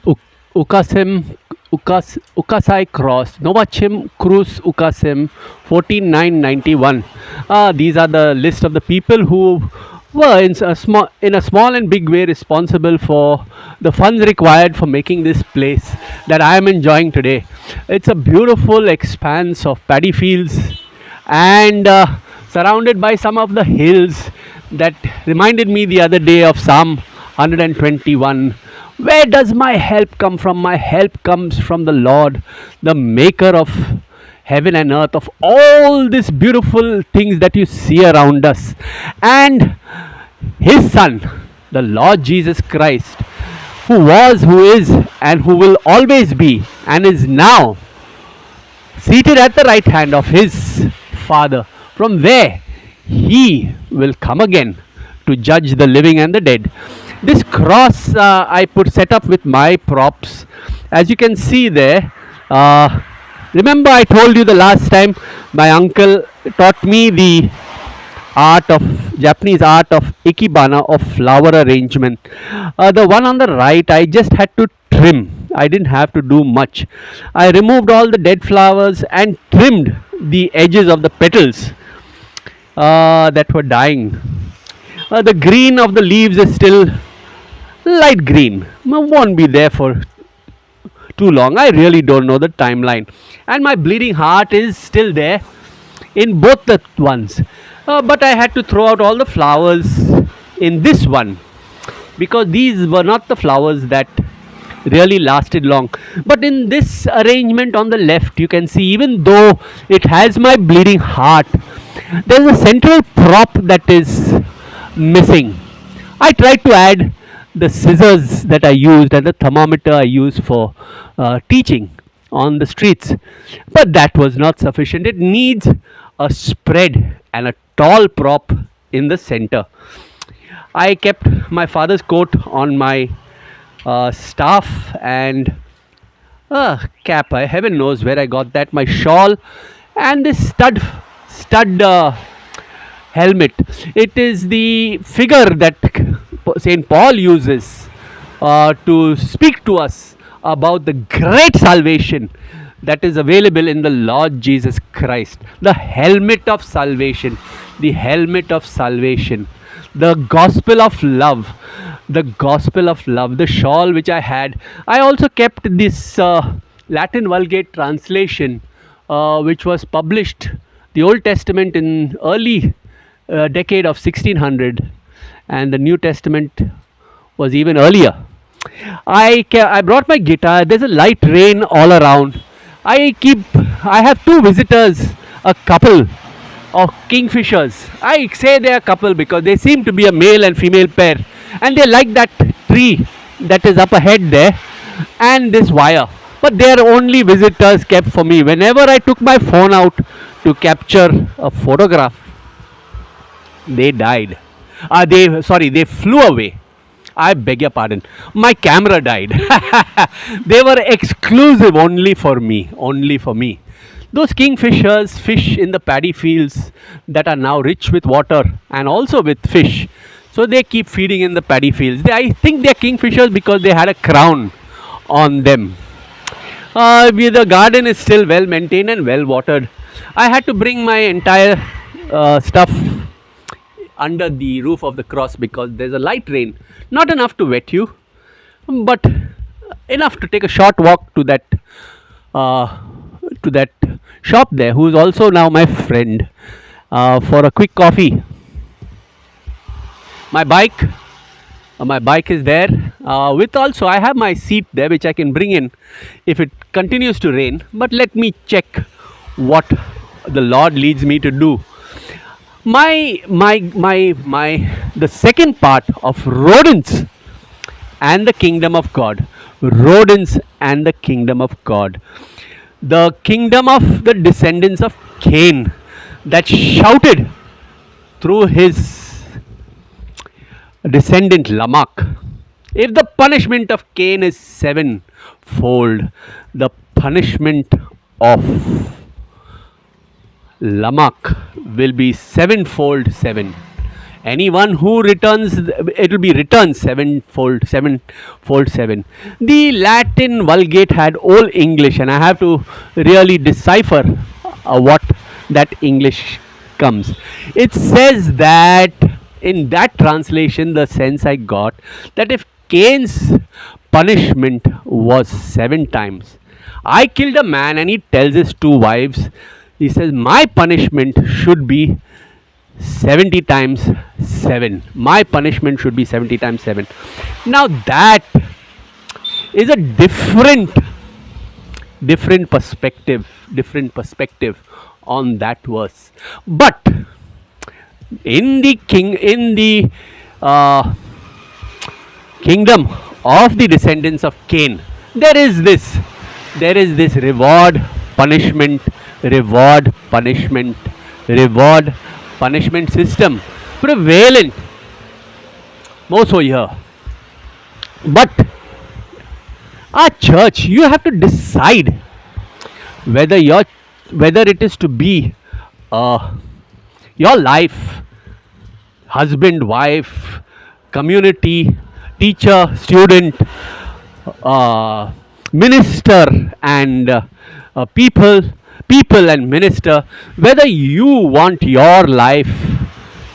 Uk- Ukasim, Ukasai Cross, Novachim Cruz Ukasim, 14991. These are the list of the people who were in a small and big way responsible for the funds required for making this place that I am enjoying today. It's a beautiful expanse of paddy fields and surrounded by some of the hills that reminded me the other day of Psalm 121. Where does my help come from? My help comes from the Lord, the maker of heaven and earth, of all these beautiful things that you see around us. And his Son, the Lord Jesus Christ, who was, who is, and who will always be, and is now seated at the right hand of his Father, from where he will come again to judge the living and the dead. This cross I put set up with my props, as you can see there. Uh, Remember, I told you the last time my uncle taught me the art of Japanese art of ikebana, of flower arrangement. The one on the right, I just had to trim. I didn't have to do much. I removed all the dead flowers and trimmed the edges of the petals that were dying. The green of the leaves is still light green. Won't be there for too long. I really don't know the timeline. And my bleeding heart is still there in both the ones. But I had to throw out all the flowers in this one because these were not the flowers that really lasted long. But in this arrangement on the left, you can see, even though it has my bleeding heart, there's a central prop that is missing. I tried to add the scissors that I used and the thermometer I used for teaching on the streets, but that was not sufficient. It needs a spread and a tall prop in the center. I kept my father's coat on my staff and cap. Heaven knows where I got that. My shawl and this stud helmet. It is the figure that Saint Paul uses to speak to us about the great salvation that is available in the Lord Jesus Christ. The helmet of salvation, the helmet of salvation, the gospel of love, the gospel of love, the shawl which I had. I also kept this Latin Vulgate translation, which was published, the Old Testament in early decade of 1600, and the New Testament was even earlier. I brought my guitar. There's a light rain all around. I have two visitors, a couple of kingfishers. I say they're a couple because they seem to be a male and female pair, and they like that tree that is up ahead there and this wire. But they are only visitors kept for me. Whenever I took my phone out to capture a photograph, they died. They flew away. I beg your pardon. My camera died. They were exclusive only for me. Only for me. Those kingfishers fish in the paddy fields that are now rich with water and also with fish. So they keep feeding in the paddy fields. I think they're kingfishers because they had a crown on them. The garden is still well maintained and well watered. I had to bring my entire stuff under the roof of the cross because there's a light rain, not enough to wet you, but enough to take a short walk uh, to that shop there, who is also now my friend, for a quick coffee. My bike, my bike is there. With also, I have my seat there, which I can bring in if it continues to rain. But let me check what the Lord leads me to do. The second part of rodents and the kingdom of God. Rodents and the kingdom of God. The kingdom of the descendants of Cain that shouted through his descendant Lamech. If the punishment of Cain is sevenfold, the punishment of Lamech will be sevenfold seven. Anyone who returns, it will be returned sevenfold, sevenfold seven. The Latin Vulgate had Old English, and I have to really decipher what that English comes. It says that in that translation, the sense I got that if Cain's punishment was 7 times, I killed a man and he tells his 2 wives, he says, my punishment should be 70 times 7. My punishment should be 70 times 7. Now that is a different perspective on that verse. But in the uh, kingdom of the descendants of Cain, there is this reward, punishment, reward, punishment, reward, punishment system prevalent more so here. But our church, you have to decide whether whether it is to be uh, your life, husband, wife, community, teacher, student, minister, and people and minister, whether you want your life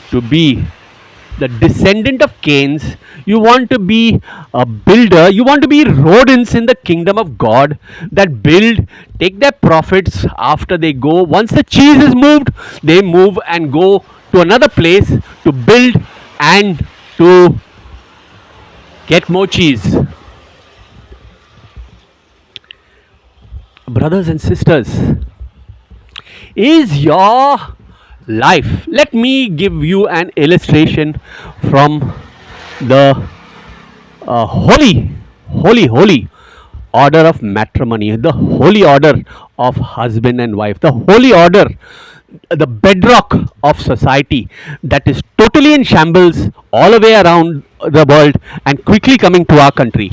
to be the descendant of Cain's, you want to be a builder, you want to be rodents in the kingdom of God that build, take their profits after they go. Once the cheese is moved, they move and go to another place to build and to get more cheese. Brothers and sisters, is your life, let me give you an illustration from the holy order of matrimony, the holy order of husband and wife, the holy order, the bedrock of society that is totally in shambles all the way around the world and quickly coming to our country.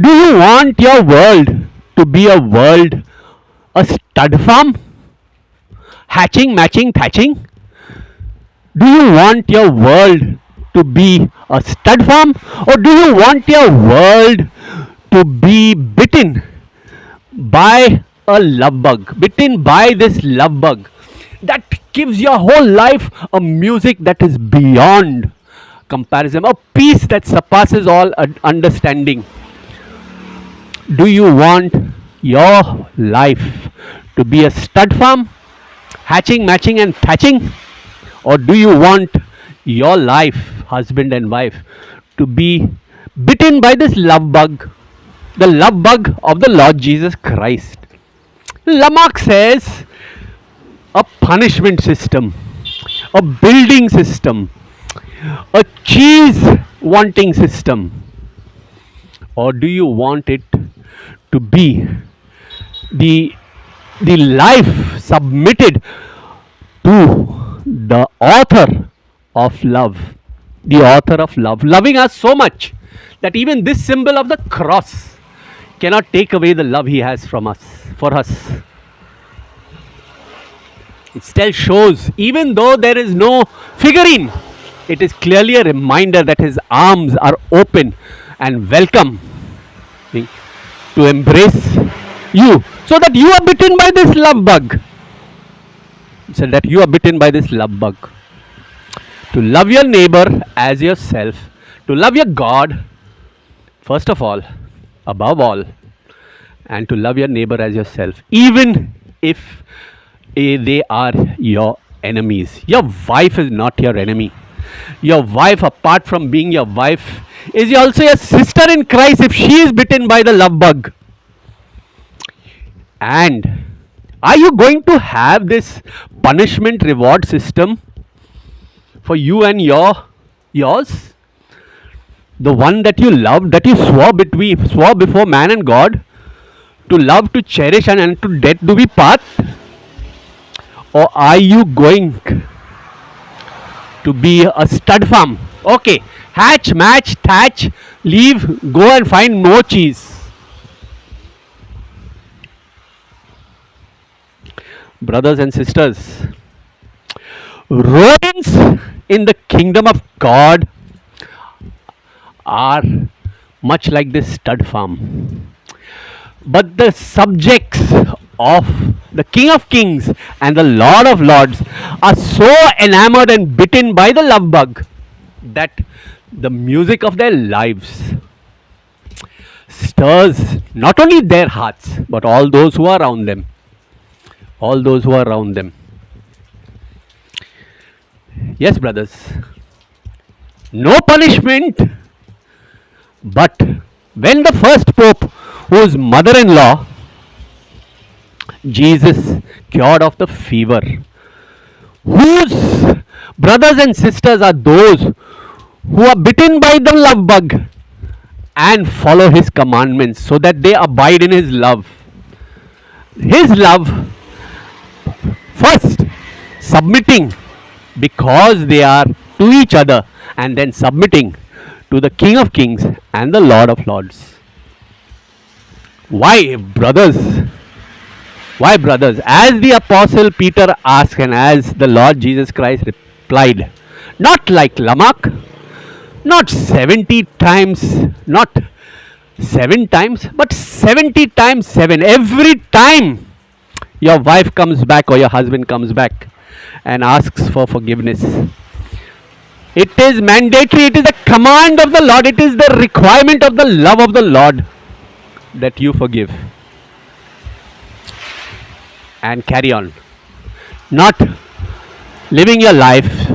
Do you want your world to be a world, a stud farm? Hatching, matching, thatching? Do you want your world to be a stud farm, or do you want your world to be bitten by a love bug? Bitten by this love bug that gives your whole life a music that is beyond comparison, a peace that surpasses all understanding. Do you want your life to be a stud farm, hatching, matching, and thatching? Or do you want your life, husband and wife, to be bitten by this love bug, the love bug of the Lord Jesus Christ? Lamarck says a punishment system, a building system, a cheese wanting system? Or do you want it to be the life submitted to the author of love, the author of love, loving us so much that even this symbol of the cross cannot take away the love he has from us, for us? It still shows, even though there is no figurine, it is clearly a reminder that his arms are open and welcome to embrace you, so that you are bitten by this love bug. So that you are bitten by this love bug. To love your neighbor as yourself, to love your God, first of all, above all, and to love your neighbor as yourself, even if they are your enemies. Your wife is not your enemy. Your wife, apart from being your wife, is also your sister in Christ if she is bitten by the love bug. And are you going to have this punishment reward system for you and yours? The one that you loved, that you swore before man and God, to love, to cherish, and to death do we part? Or are you going to be a stud farm? Okay, hatch, match, thatch, leave, go and find more cheese. Brothers and sisters, rodents in the kingdom of God are much like this stud farm. But the subjects of the King of Kings and the Lord of Lords are so enamored and bitten by the love bug that the music of their lives stirs not only their hearts but all those who are around them. All those who are around them. Yes, brothers. No punishment, but when the first Pope, whose mother in law, Jesus, cured of the fever, whose brothers and sisters are those who are bitten by the love bug and follow his commandments so that they abide in his love. His love, first submitting because they are to each other, and then submitting to the King of Kings and the Lord of Lords. Why, brothers? Why, brothers? As the Apostle Peter asked, and as the Lord Jesus Christ replied, not like Lamech, not 70 times, not 7 times, but 70 times 7. Every time your wife comes back or your husband comes back and asks for forgiveness, it is mandatory, it is a command of the Lord, it is the requirement of the love of the Lord that you forgive and carry on. Not living your life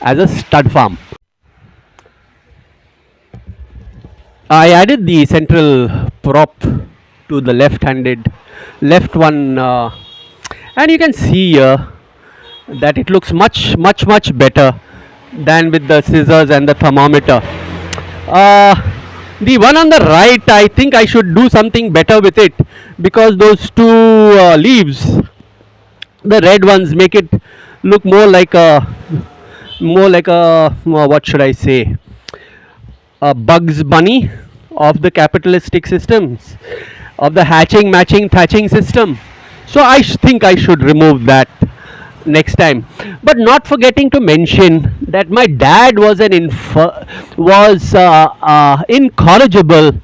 as a stud farm. I added the central prop to the left one, and you can see here that it looks much better than with the scissors and the thermometer. The one on the right, I think I should do something better with it, because those two leaves, the red ones, make it look more like a what should I say, a Bugs Bunny of the capitalistic systems, of the hatching, matching, thatching system. So I think I should remove that next time. But not forgetting to mention that my dad was incorrigible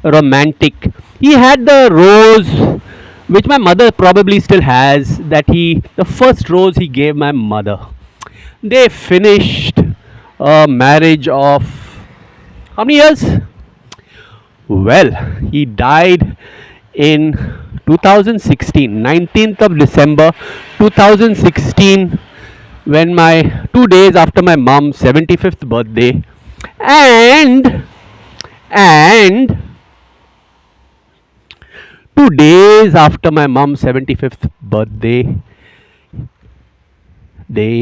romantic. He had the rose which my mother probably still has, the first rose he gave my mother. They finished a marriage of how many years? Well, he died in 2016, 19th of December 2016, when 2 days after my mom's 75th birthday, and 2 days after my mom's 75th birthday,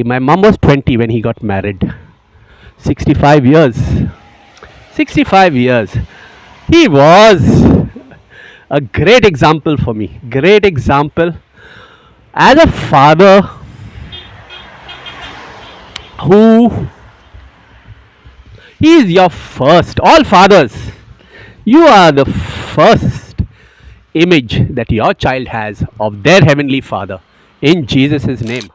my mom was 20 when he got married. 65 years. 65 years. He was a great example for me. Great example as a father who he is your first. All fathers, you are the first image that your child has of their heavenly Father, in Jesus' name.